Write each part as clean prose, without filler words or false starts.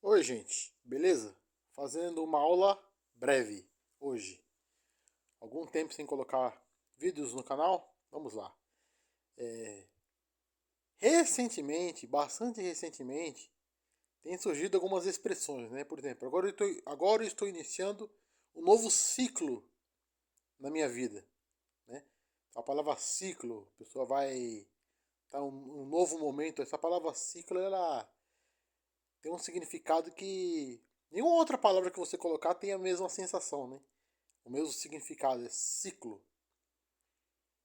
Oi, gente, beleza? Fazendo uma aula breve hoje. Algum tempo sem colocar vídeos no canal? Vamos lá. Recentemente, bastante recentemente, tem surgido algumas expressões, né? Por exemplo, agora eu estou iniciando um novo ciclo na minha vida, né? A palavra ciclo, a pessoa vai estar um novo momento. Essa palavra ciclo, ela tem um significado que nenhuma outra palavra que você colocar tem a mesma sensação, né? O mesmo significado, é ciclo.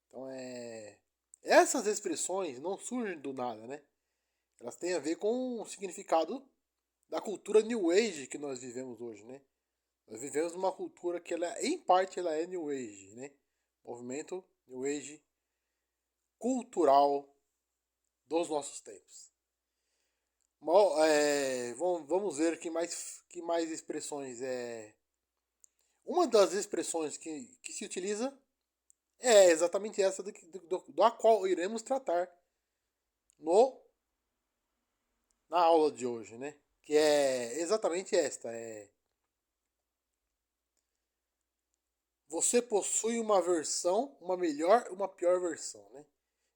Então essas expressões não surgem do nada, né? Elas têm a ver com o significado da cultura New Age que nós vivemos hoje, né? Nós vivemos numa cultura que ela, em parte, ela é New Age, né? Movimento New Age cultural dos nossos tempos. Vamos ver que mais expressões. Uma das expressões que se utiliza é exatamente essa da qual iremos tratar no, na aula de hoje, né? Que é exatamente esta. Você possui uma versão, uma melhor e uma pior versão, né?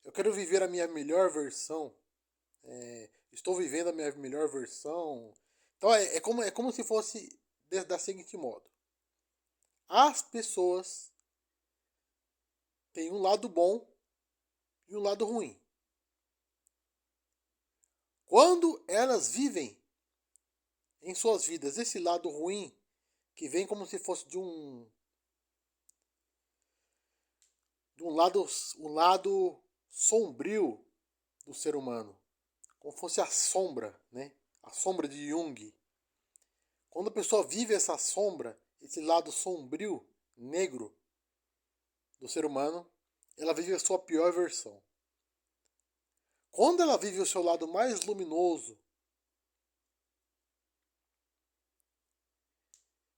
Eu quero viver a minha melhor versão. Estou vivendo a minha melhor versão. Então é como se fosse da seguinte modo. As pessoas têm um lado bom e um lado ruim. Quando elas vivem em suas vidas esse lado ruim, que vem como se fosse de um lado sombrio do ser humano, como fosse a sombra, né? A sombra de Jung. Quando a pessoa vive essa sombra, esse lado sombrio, negro do ser humano, ela vive a sua pior versão. Quando ela vive o seu lado mais luminoso,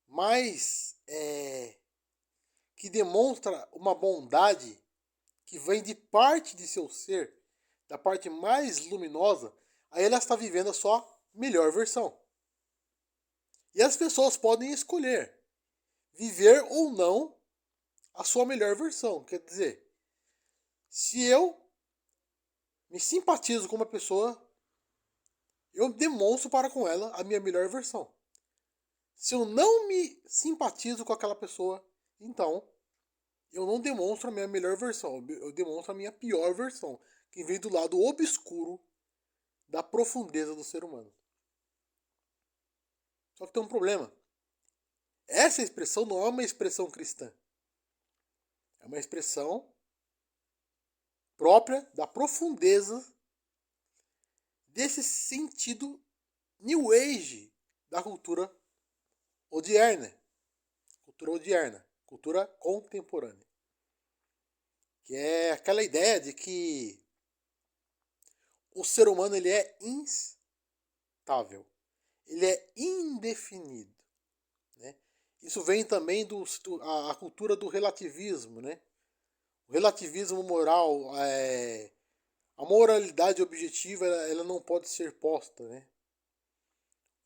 mais que demonstra uma bondade que vem de parte de seu ser, da parte mais luminosa, aí ela está vivendo a sua melhor versão. E as pessoas podem escolher viver ou não a sua melhor versão. Quer dizer, se eu me simpatizo com uma pessoa, eu demonstro para com ela a minha melhor versão. Se eu não me simpatizo com aquela pessoa, então eu não demonstro a minha melhor versão. Eu demonstro a minha pior versão, que vem do lado obscuro da profundeza do ser humano. Só que tem um problema. Essa expressão não é uma expressão cristã. É uma expressão própria da profundeza desse sentido New Age da cultura odierna. Cultura odierna. Cultura contemporânea. Que é aquela ideia de que o ser humano ele é instável. Ele é indefinido. Né? Isso vem também a cultura do relativismo. Né? O relativismo moral, a moralidade objetiva ela não pode ser posta. Né?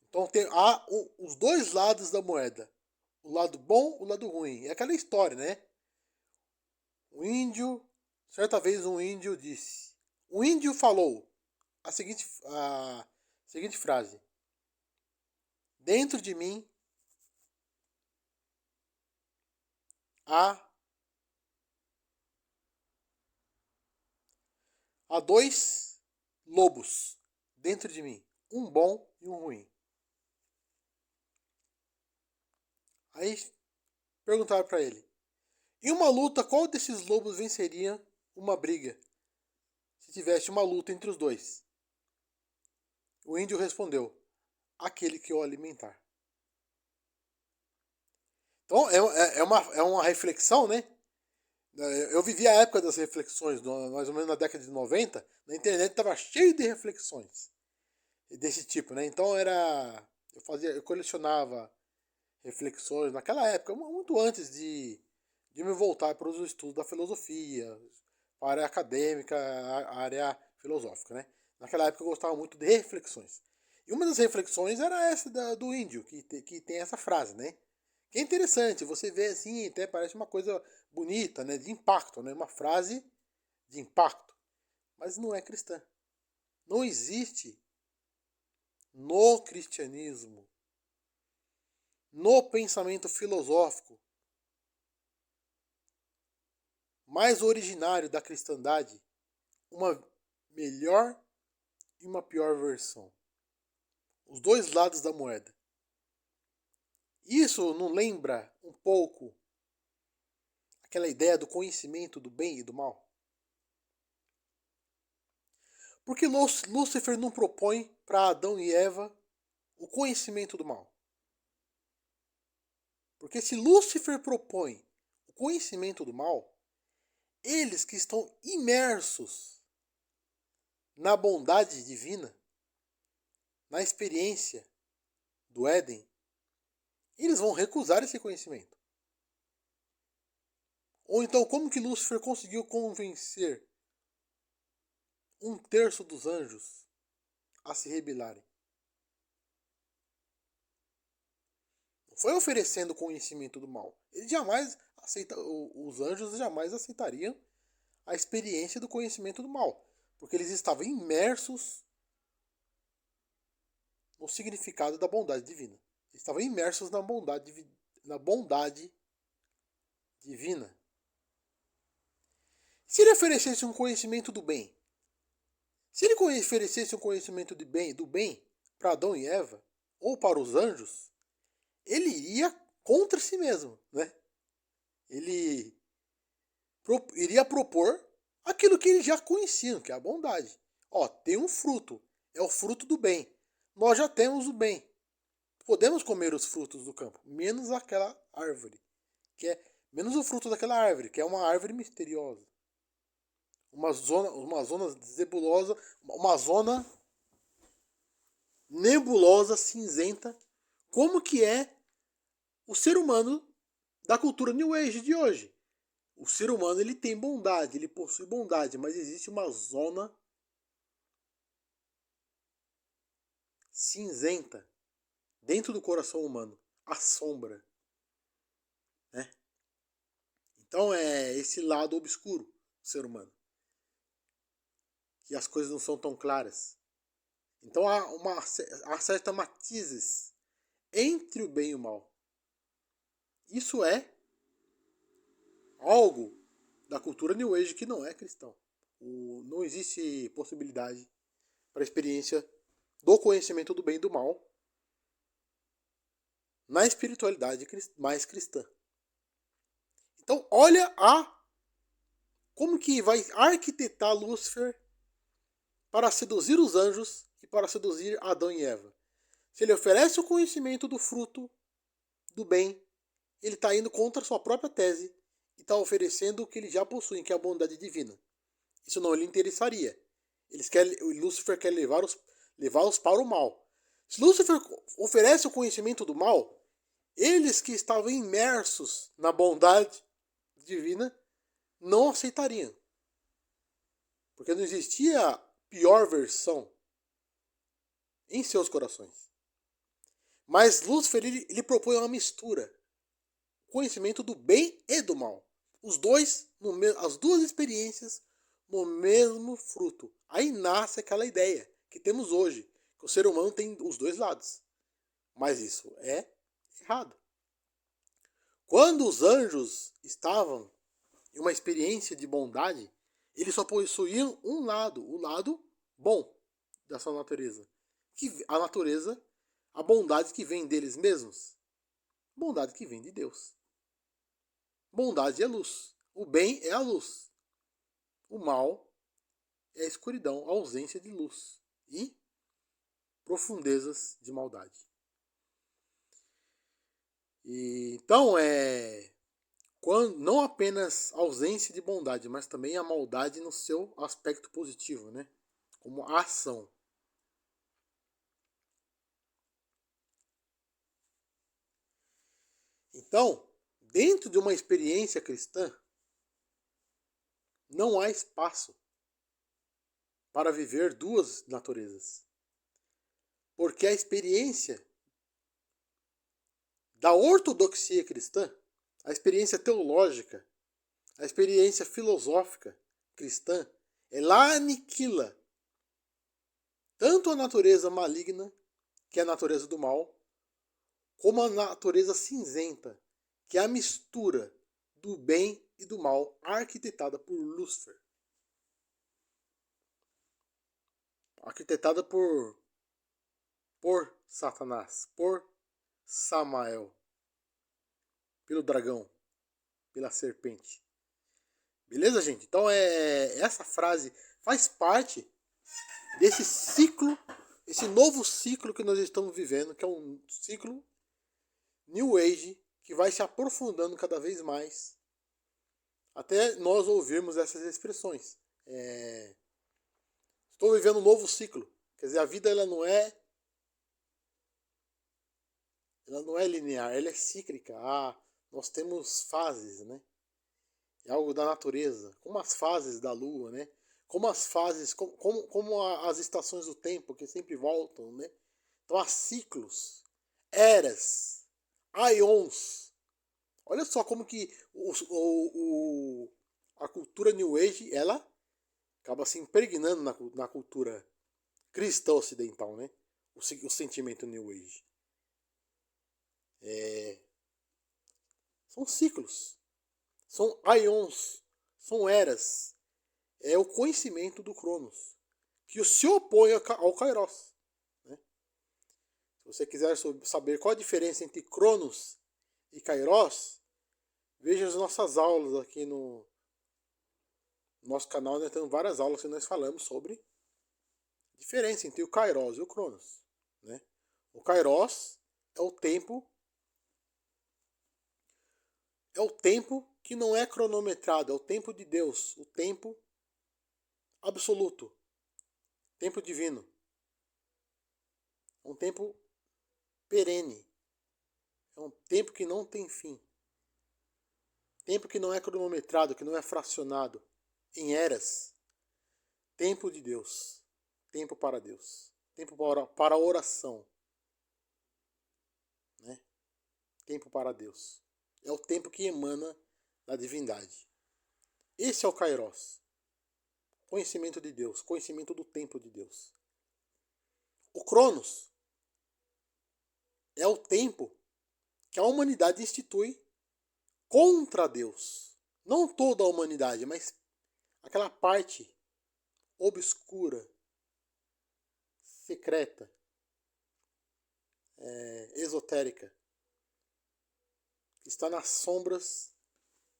Então há os dois lados da moeda. O lado bom, o lado ruim. É aquela história, né? O índio, certa vez um índio disse. O índio falou a seguinte frase. Dentro de mim há, há dois lobos dentro de mim. Um bom e um ruim. Aí perguntaram para ele. Em uma luta, qual desses lobos venceria uma briga? Se tivesse uma luta entre os dois. O índio respondeu. Aquele que eu alimentar. Então é uma reflexão, né? Eu vivi a época das reflexões, mais ou menos na década de 90. Na internet estava cheio de reflexões desse tipo, né? Então eu colecionava reflexões naquela época, muito antes de me voltar para os estudos da filosofia, para a área acadêmica, a área filosófica, né? Naquela época eu gostava muito de reflexões. E uma das reflexões era essa do índio, que tem essa frase, né? Que é interessante, você vê assim, até parece uma coisa bonita, né? De impacto, né? Uma frase de impacto. Mas não é cristã. Não existe no cristianismo, no pensamento filosófico mais originário da cristandade, uma melhor e uma pior versão. Os dois lados da moeda. Isso não lembra um pouco aquela ideia do conhecimento do bem e do mal? Porque Lúcifer não propõe para Adão e Eva o conhecimento do mal. Porque se Lúcifer propõe o conhecimento do mal, eles que estão imersos na bondade divina, na experiência do Éden, eles vão recusar esse conhecimento. Ou então, como que Lúcifer conseguiu convencer 1/3 dos anjos a se rebelarem? Não foi oferecendo o conhecimento do mal. Ele jamais os anjos jamais aceitariam a experiência do conhecimento do mal, porque eles estavam imersos no significado da bondade divina. Eles estavam imersos na bondade divina. Se ele oferecesse um conhecimento do bem, se ele oferecesse um conhecimento do bem para Adão e Eva, ou para os anjos, ele iria contra si mesmo, né? Ele iria propor aquilo que eles já conheciam, que é a bondade. Ó, tem um fruto, é o fruto do bem. Nós já temos o bem. Podemos comer os frutos do campo, menos aquela árvore, que é menos o fruto daquela árvore, que é uma árvore misteriosa. Uma zona nebulosa, uma zona nebulosa, cinzenta, como que é o ser humano da cultura New Age de hoje. O ser humano ele tem bondade, ele possui bondade, mas existe uma zona cinzenta dentro do coração humano, a sombra, né? Então é esse lado obscuro do ser humano, que as coisas não são tão claras. Então há certa matizes entre o bem e o mal. Isso é algo da cultura New Age que não é cristão. Não existe possibilidade para a experiência do conhecimento do bem e do mal na espiritualidade mais cristã. Então, olha como que vai arquitetar Lúcifer para seduzir os anjos e para seduzir Adão e Eva. Se ele oferece o conhecimento do fruto do bem, ele está indo contra a sua própria tese e está oferecendo o que ele já possui, que é a bondade divina. Isso não lhe interessaria. Lúcifer quer levá-los para o mal. Se Lúcifer oferece o conhecimento do mal, eles que estavam imersos na bondade divina não aceitariam. Porque não existia pior versão em seus corações. Mas Lúcifer ele propõe uma mistura. Conhecimento do bem e do mal. As duas experiências no mesmo fruto. Aí nasce aquela ideia que temos hoje, que o ser humano tem os dois lados. Mas isso é errado. Quando os anjos estavam em uma experiência de bondade, eles só possuíam um lado, o lado bom da sua natureza. A bondade que vem deles mesmos. Bondade que vem de Deus. Bondade é luz. O bem é a luz. O mal é a escuridão, a ausência de luz e profundezas de maldade. Então não apenas ausência de bondade, mas também a maldade no seu aspecto positivo, né? Como a ação. Então, dentro de uma experiência cristã, não há espaço para viver duas naturezas. Porque a experiência da ortodoxia cristã, a experiência teológica, a experiência filosófica cristã, ela aniquila tanto a natureza maligna, que é a natureza do mal, como a natureza cinzenta, que é a mistura do bem e do mal, arquitetada por Lúcifer. Arquitetada por Satanás, por Samael, pelo dragão, pela serpente. Beleza, gente? Então essa frase faz parte desse ciclo, esse novo ciclo que nós estamos vivendo, que é um ciclo New Age, que vai se aprofundando cada vez mais, até nós ouvirmos essas expressões. Estou vivendo um novo ciclo. Quer dizer, a vida ela não é linear, ela é cíclica. Nós temos fases, né? É algo da natureza, como as fases da lua, né? Como as fases, como as estações do tempo que sempre voltam, né? Então há ciclos, eras, aions. Olha só como que a cultura New Age, ela acaba se impregnando na cultura cristã ocidental, né? O sentimento New Age. São ciclos, são aions, são eras. É o conhecimento do Cronos, que se opõe ao Kairos. Né? Se você quiser saber qual a diferença entre Cronos e Kairos, veja as nossas aulas aqui no nosso canal. Nós temos várias aulas que nós falamos sobre a diferença entre o Kairos e o Cronos. Né? O Kairos é o tempo que não é cronometrado, é o tempo de Deus, o tempo absoluto, tempo divino. É um tempo perene. É um tempo que não tem fim. Tempo que não é cronometrado, que não é fracionado em eras. Tempo de Deus. Tempo para Deus. Tempo para a oração. Né? Tempo para Deus. É o tempo que emana da divindade. Esse é o Kairos. Conhecimento de Deus. Conhecimento do tempo de Deus. O Cronos é o tempo que a humanidade institui contra Deus. Não toda a humanidade, mas aquela parte obscura, secreta, esotérica, que está nas sombras,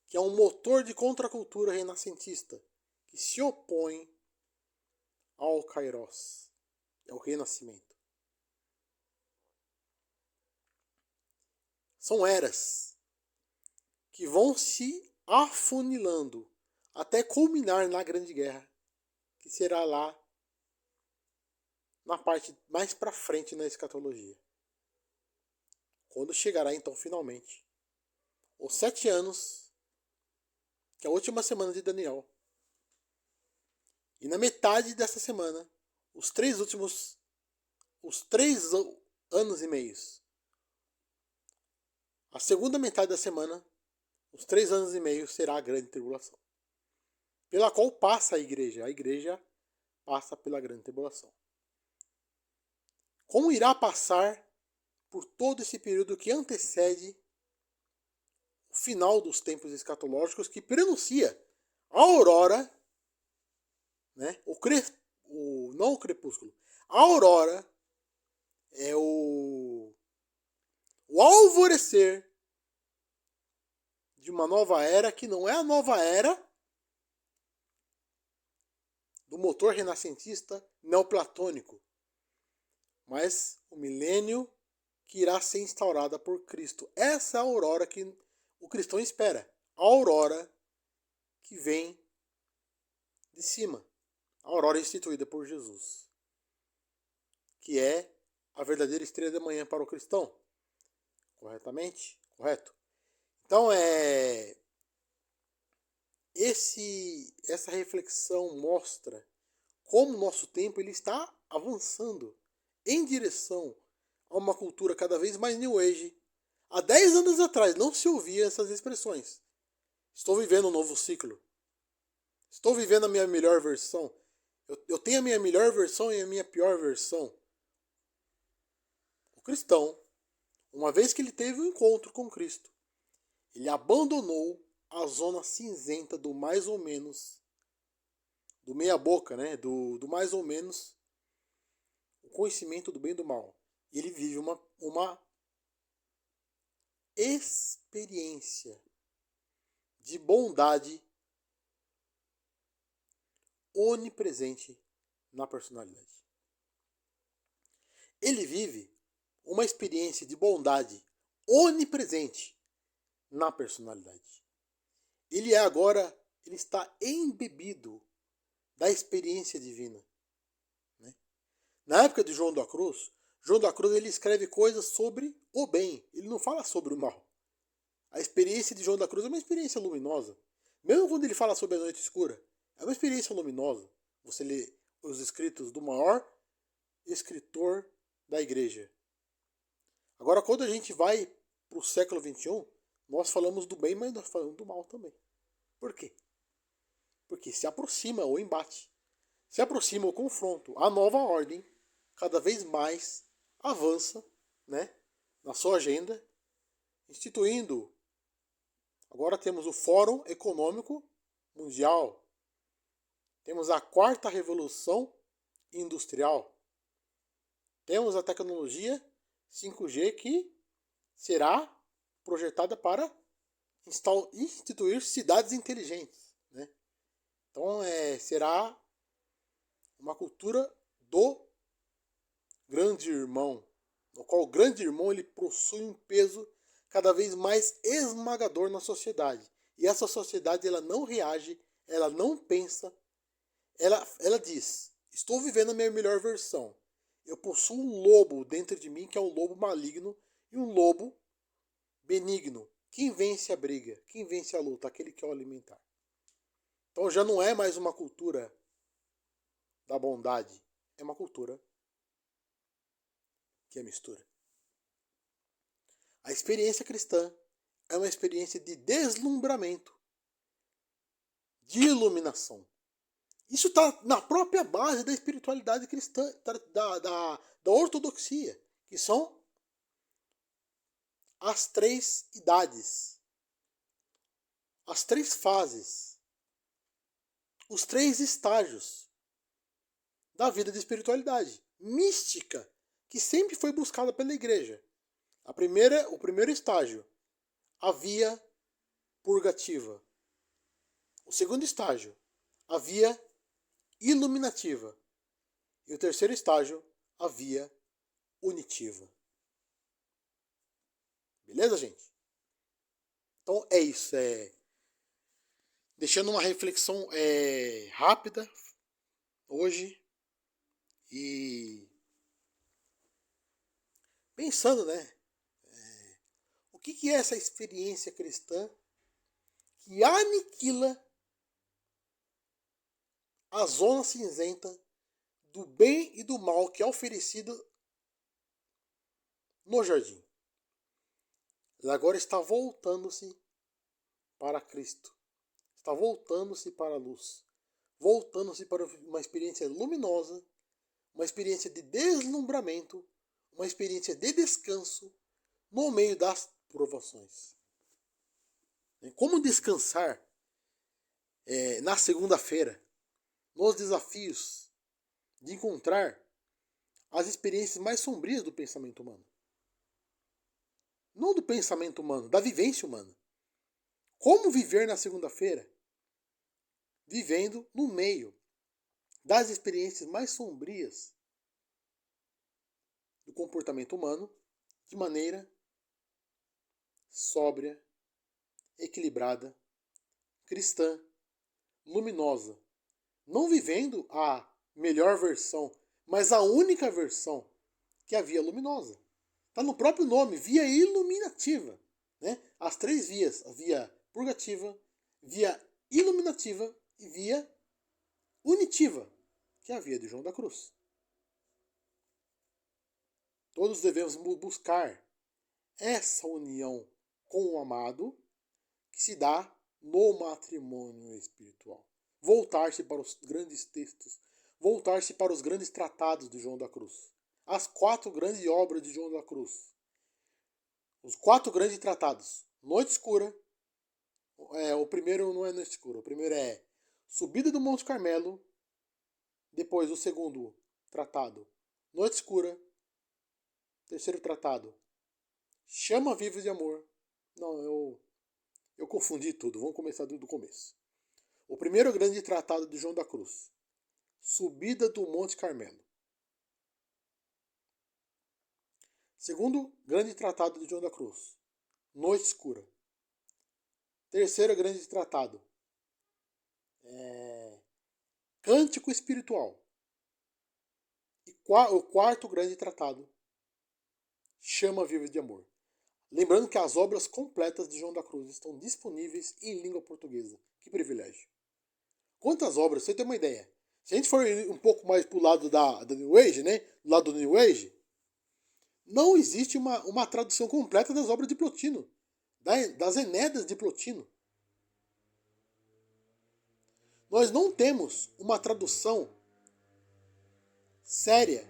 que é um motor de contracultura renascentista, que se opõe ao Kairos, é o renascimento. São eras que vão se afunilando até culminar na Grande Guerra, que será lá na parte mais para frente na escatologia. Quando chegará então finalmente os 7 anos, que é a última semana de Daniel. E na metade dessa semana, os 3 anos e meios. A segunda metade da semana, os 3 anos e meio, será a grande tribulação. Pela qual passa a igreja. A igreja passa pela grande tribulação. Como irá passar por todo esse período que antecede o final dos tempos escatológicos, que prenuncia a aurora, né? Não o crepúsculo. A aurora é o alvorecer de uma nova era, que não é a nova era do motor renascentista neoplatônico, mas o milênio que irá ser instaurada por Cristo. Essa é a aurora que o cristão espera. A aurora que vem de cima. A aurora instituída por Jesus. Que é a verdadeira estrela da manhã para o cristão. Corretamente? Correto? Então essa reflexão mostra como o nosso tempo ele está avançando em direção a uma cultura cada vez mais New Age. Há 10 anos atrás não se ouvia essas expressões. Estou vivendo um novo ciclo. Estou vivendo a minha melhor versão. Eu tenho a minha melhor versão e a minha pior versão. O cristão, uma vez que ele teve um encontro com Cristo, ele abandonou a zona cinzenta do mais ou menos, do meia boca, né? Do mais ou menos, o conhecimento do bem e do mal. E ele vive uma experiência de bondade onipresente na personalidade. Ele vive uma experiência de bondade onipresente na personalidade. Ele está embebido da experiência divina. Né? Na época de João da Cruz ele escreve coisas sobre o bem. Ele não fala sobre o mal. A experiência de João da Cruz é uma experiência luminosa. Mesmo quando ele fala sobre a noite escura, é uma experiência luminosa. Você lê os escritos do maior escritor da igreja. Agora, quando a gente vai para o século XXI, nós falamos do bem, mas nós falamos do mal também. Por quê? Porque se aproxima o embate, se aproxima o confronto. A nova ordem cada vez mais avança, né, na sua agenda, instituindo. Agora temos o Fórum Econômico Mundial. Temos a quarta revolução industrial. Temos a tecnologia 5G que será projetada para instituir cidades inteligentes. Né? Então será uma cultura do grande irmão, no qual o grande irmão ele possui um peso cada vez mais esmagador na sociedade. E essa sociedade ela não reage, ela não pensa, ela diz, estou vivendo a minha melhor versão. Eu possuo um lobo dentro de mim que é um lobo maligno e um lobo benigno. Quem vence a briga? Quem vence a luta? Aquele que é o alimentar. Então já não é mais uma cultura da bondade, é uma cultura que é mistura. A experiência cristã é uma experiência de deslumbramento, de iluminação. Isso está na própria base da espiritualidade cristã, da ortodoxia, que são as 3 idades, as 3 fases, os 3 estágios da vida de espiritualidade mística, que sempre foi buscada pela igreja. O primeiro estágio, a via purgativa. O segundo estágio, a via iluminativa. E o terceiro estágio, a via unitiva. Beleza, gente? Então é isso. Deixando uma reflexão rápida hoje. E pensando, né? O que é essa experiência cristã que aniquila a zona cinzenta do bem e do mal que é oferecida no jardim? Ela agora está voltando-se para Cristo. Está voltando-se para a luz. Voltando-se para uma experiência luminosa, uma experiência de deslumbramento, uma experiência de descanso no meio das provações. Como descansar na segunda-feira, nos desafios de encontrar as experiências mais sombrias do pensamento humano. Não do pensamento humano, da vivência humana. Como viver na segunda-feira? Vivendo no meio das experiências mais sombrias do comportamento humano, de maneira sóbria, equilibrada, cristã, luminosa. Não vivendo a melhor versão, mas a única versão, que é a via luminosa. Está no próprio nome, via iluminativa. Né? As 3 vias, a via purgativa, via iluminativa e via unitiva, que é a via de João da Cruz. Todos devemos buscar essa união com o amado que se dá no matrimônio espiritual. Voltar-se para os grandes textos, voltar-se para os grandes tratados de João da Cruz. As 4 grandes obras de João da Cruz. Os 4 grandes tratados. Noite Escura. O primeiro não é Noite Escura. O primeiro é Subida do Monte Carmelo. Depois o segundo tratado, Noite Escura. Terceiro tratado, Chama Viva de Amor. Não, eu confundi tudo. Vamos começar do começo. O primeiro grande tratado de João da Cruz. Subida do Monte Carmelo. Segundo grande tratado de João da Cruz. Noite Escura. Terceiro grande tratado. Cântico Espiritual. E o quarto grande tratado. Chama Viva de Amor. Lembrando que as obras completas de João da Cruz estão disponíveis em língua portuguesa. Que privilégio. Quantas obras? Você tem uma ideia. Se a gente for um pouco mais pro lado da New Age, né? Do lado do New Age, não existe uma tradução completa das obras de Plotino. Das Enéidas de Plotino. Nós não temos uma tradução séria,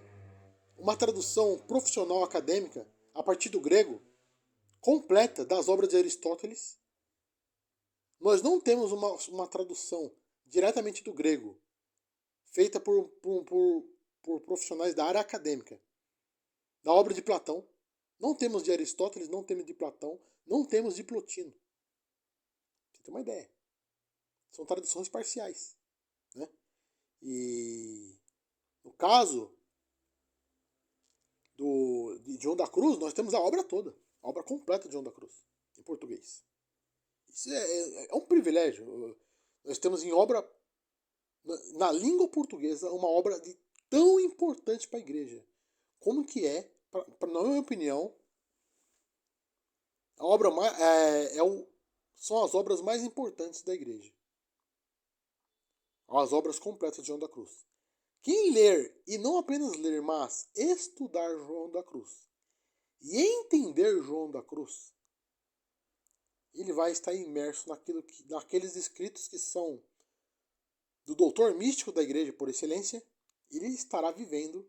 uma tradução profissional acadêmica, a partir do grego, completa das obras de Aristóteles. Nós não temos uma tradução diretamente do grego, feita por profissionais da área acadêmica, da obra de Platão. Não temos de Aristóteles, não temos de Platão, não temos de Plotino. Você tem uma ideia. São traduções parciais. Né? E no caso de João da Cruz, nós temos a obra toda, a obra completa de João da Cruz, em português. Isso é um privilégio. Nós temos em obra, na língua portuguesa, uma obra tão importante para a igreja. Como que na minha opinião, a obra são as obras mais importantes da igreja. As obras completas de João da Cruz. Quem ler, e não apenas ler, mas estudar João da Cruz, e entender João da Cruz, ele vai estar imerso naqueles escritos que são do doutor místico da igreja por excelência. Ele estará vivendo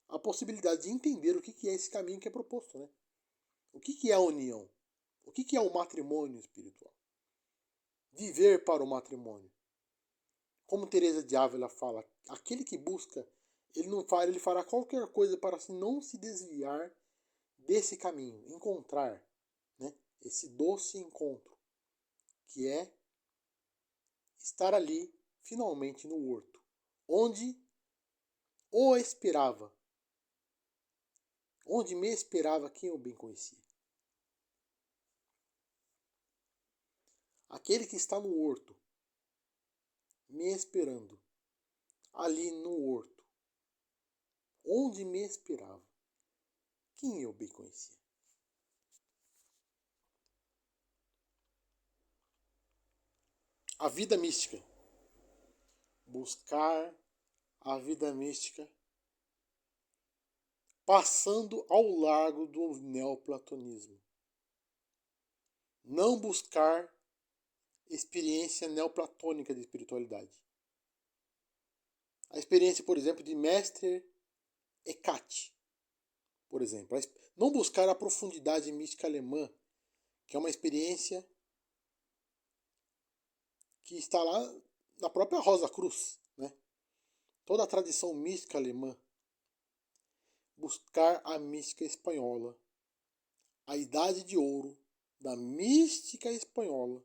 a possibilidade de entender o que é esse caminho que é proposto. Né? O que é a união? O que é o matrimônio espiritual? Viver para o matrimônio. Como Teresa de Ávila fala, aquele que busca, ele fará qualquer coisa para não se desviar desse caminho, encontrar, né, esse doce encontro, que é estar ali, finalmente, no horto, onde o esperava, onde me esperava quem eu bem conhecia. Aquele que está no horto, me esperando, ali no horto, onde me esperava, quem eu bem conhecia. A vida mística. Buscar a vida mística passando ao largo do neoplatonismo. Não buscar experiência neoplatônica de espiritualidade. A experiência, por exemplo, de Mestre Eckhart, por exemplo. Não buscar a profundidade mística alemã, que é uma experiência que está lá na própria Rosa Cruz, né? Toda a tradição mística alemã. Buscar a mística espanhola, a idade de ouro da mística espanhola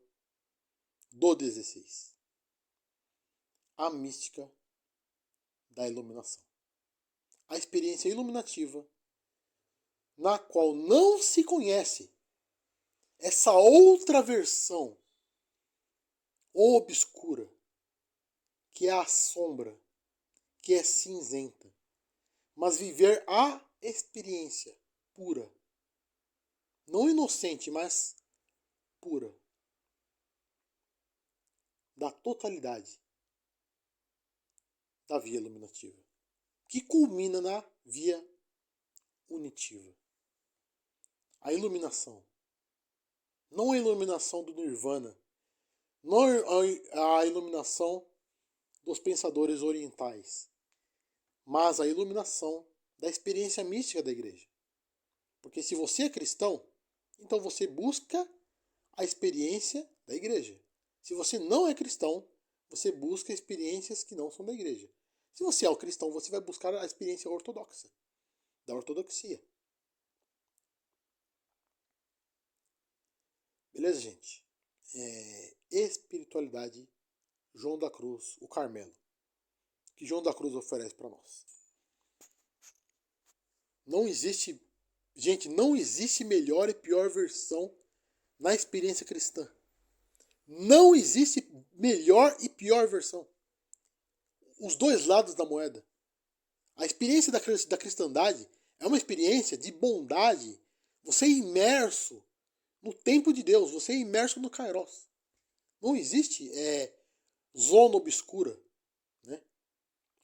do 16. A mística da iluminação. A experiência iluminativa na qual não se conhece essa outra versão obscura, que é a sombra, que é cinzenta, mas viver a experiência pura, não inocente, mas pura, da totalidade da via iluminativa, que culmina na via unitiva. A iluminação. Não a iluminação do Nirvana. Não a iluminação dos pensadores orientais. Mas a iluminação da experiência mística da igreja. Porque se você é cristão, então você busca a experiência da igreja. Se você não é cristão, você busca experiências que não são da igreja. Se você é o cristão, você vai buscar a experiência ortodoxa, da ortodoxia. Beleza, gente? Espiritualidade, João da Cruz, o Carmelo. Que João da Cruz oferece para nós. Não existe, gente, não existe melhor e pior versão na experiência cristã. Não existe melhor e pior versão. Os dois lados da moeda. A experiência da cristandade é uma experiência de bondade. Você é imerso no tempo de Deus, você é imerso no Kairos. Não existe zona obscura, né?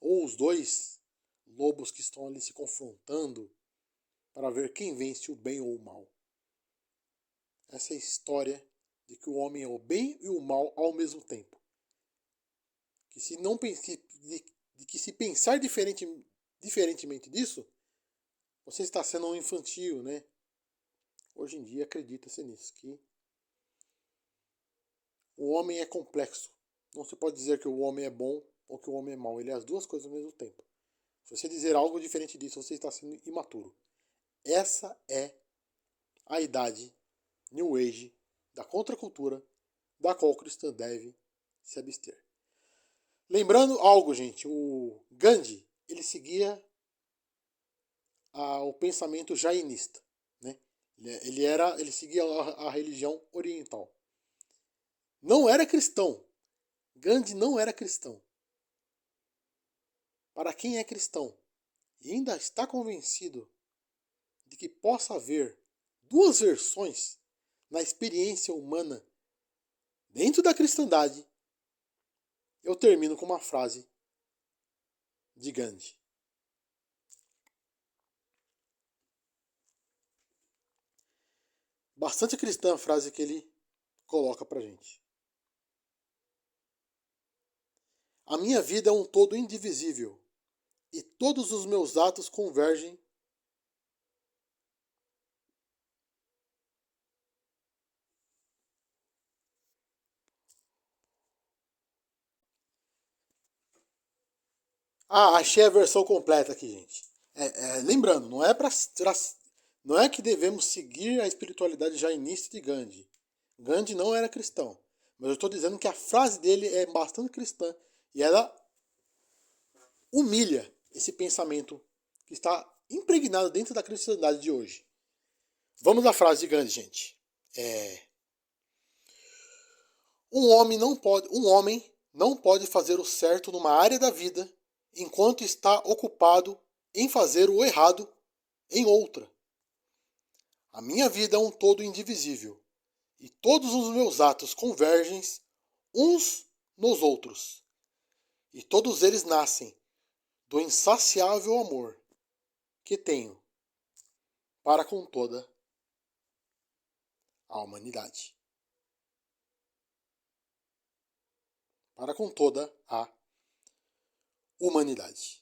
Ou os dois lobos que estão ali se confrontando para ver quem vence o bem ou o mal. Essa é a história de que o homem é o bem e o mal ao mesmo tempo. Que se não que se pensar diferentemente disso, você está sendo um infantil, né? Hoje em dia acredita-se nisso, que o homem é complexo. Não se pode dizer que o homem é bom ou que o homem é mau. Ele é as duas coisas ao mesmo tempo. Se você dizer algo diferente disso, você está sendo imaturo. Essa é a idade New Age da contracultura da qual o cristão deve se abster. Lembrando algo, gente, o Gandhi, ele seguia o pensamento jainista, né? Ele seguia a religião oriental. Não era cristão. Gandhi não era cristão. Para quem é cristão e ainda está convencido de que possa haver duas versões na experiência humana dentro da cristandade, eu termino com uma frase de Gandhi. Bastante cristã a frase que ele coloca pra gente. A minha vida é um todo indivisível e todos os meus atos convergem achei a versão completa aqui, gente. Lembrando, não é que devemos seguir a espiritualidade jainista de Gandhi. Gandhi não era cristão. Mas eu estou dizendo que a frase dele é bastante cristã. E ela humilha esse pensamento que está impregnado dentro da cristandade de hoje. Vamos à frase de Gandhi, gente. Um homem não pode fazer o certo numa área da vida enquanto está ocupado em fazer o errado em outra. A minha vida é um todo indivisível e todos os meus atos convergem uns nos outros. E todos eles nascem do insaciável amor que tenho para com toda a humanidade. Para com toda a humanidade.